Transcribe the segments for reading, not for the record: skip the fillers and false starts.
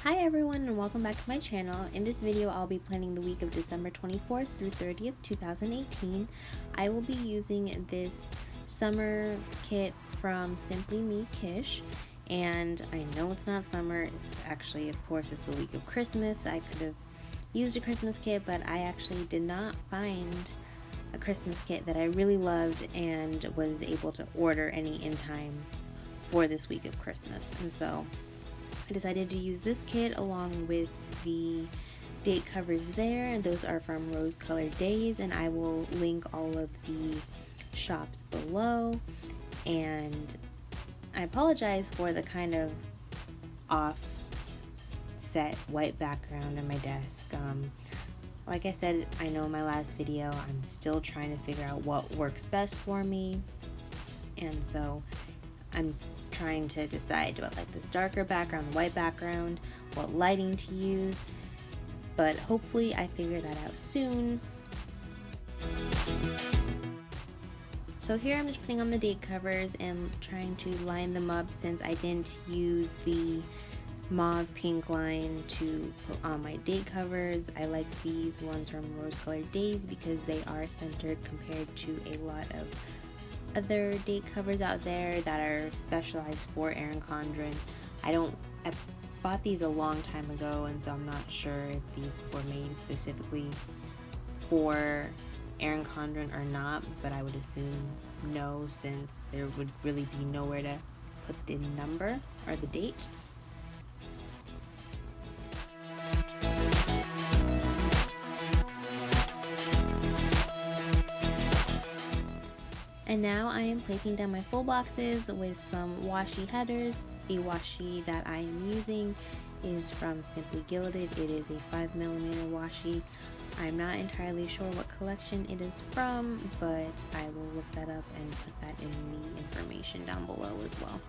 Hi everyone and welcome back to my channel. In this video I'll be planning the week of December 24th through 30th, 2018. I will be using this summer kit from Simply Me Kish, and I know it's not summer. Actually, of course, it's the week of Christmas. I could have used a Christmas kit, but I actually did not find a Christmas kit that I really loved and was able to order any in time for this week of Christmas. And so I decided to use this kit along with the date covers there, and those are from Rose Colored Days, and I will link all of the shops below. And I apologize for the kind of offset white background on my desk. Like I said, I know in my last video, I'm still trying to figure out what works best for me, and so I'm trying to decide, do I like this darker background, the white background, what lighting to use, but hopefully I figure that out soon. So here I'm just putting on the date covers and trying to line them up, since I didn't use the mauve pink line to put on my date covers. I like these ones from Rose Colored Days because they are centered compared to a lot of other date covers out there that are specialized for Erin Condren. I bought these a long time ago, and so I'm not sure if these were made specifically for Erin Condren or not, but I would assume no, since there would really be nowhere to put the number or the date. And now I am placing down my full boxes with some washi headers. The washi that I am using is from Simply Gilded. It is a 5mm washi. I'm not entirely sure what collection it is from, but I will look that up and put that in the information down below as well.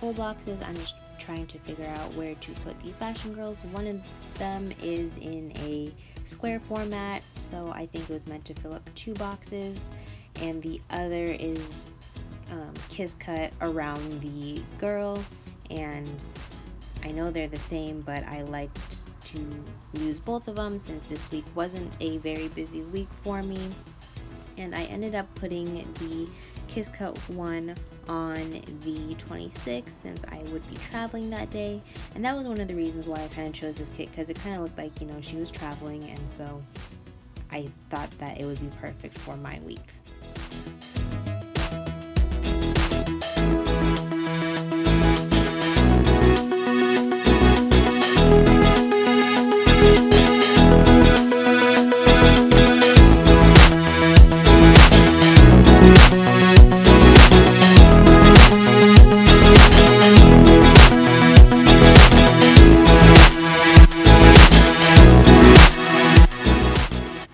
full boxes. I'm just trying to figure out where to put the Fashion Girls. One of them is in a square format, so I think it was meant to fill up 2 boxes, and the other is kiss cut around the girl, and I know they're the same, but I liked to use both of them since this week wasn't a very busy week for me. And I ended up putting the kiss cut one on the 26th since I would be traveling that day, and that was one of the reasons why I kind of chose this kit, because it kind of looked like, you know, she was traveling, and so I thought that it would be perfect for my week.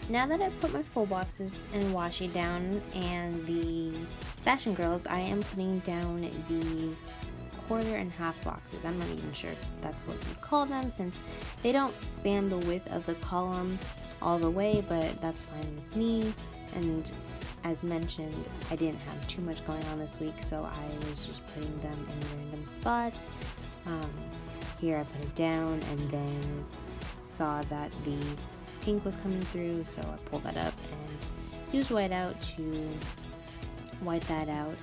Now that I've put my full boxes and washi down and the Fashion Girls, I am putting down these 1/4 and 1/2 boxes. I'm not even sure if that's what you call them since they don't span the width of the column all the way, but that's fine with me. And as mentioned, I didn't have too much going on this week, so I was just putting them in random spots. Here I put it down and then saw that the pink was coming through, so I pulled that up and used whiteout to white that out.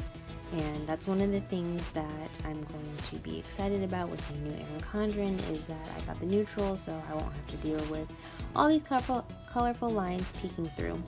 And that's one of the things that I'm going to be excited about with my new Erin Condren, is that I got the neutral, so I won't have to deal with all these colorful lines peeking through.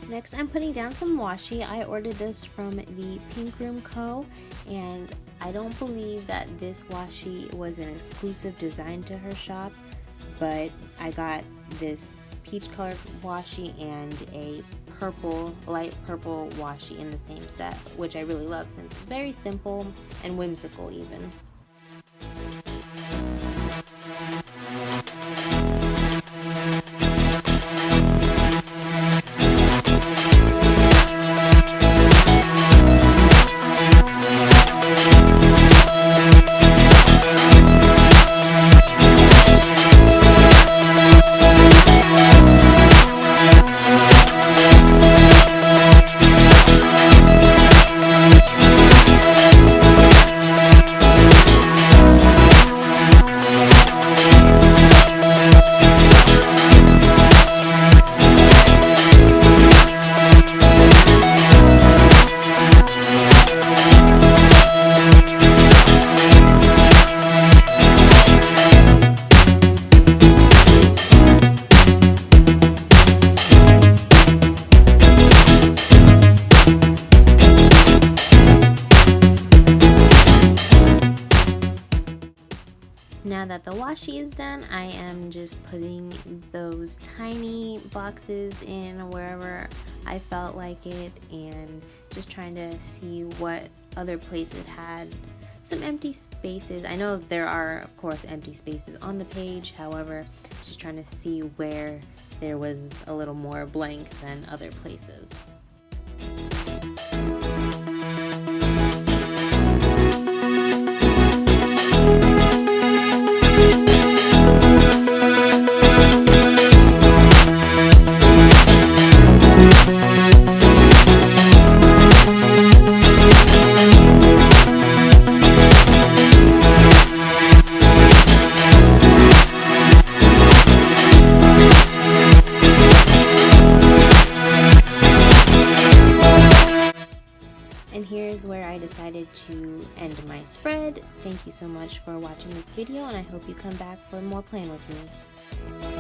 Next, I'm putting down some washi. I ordered this from the Pink Room Co. and I don't believe that this washi was an exclusive design to her shop, but I got this peach colored washi and a light purple washi in the same set, which I really love since it's very simple and whimsical even. Now that the washi is done, I am just putting those tiny boxes in wherever I felt like it and just trying to see what other places had some empty spaces. I know there are, of course, empty spaces on the page, however, just trying to see where there was a little more blank than other places. is where I decided to end my spread. Thank you so much for watching this video, and I hope you come back for more plan with me.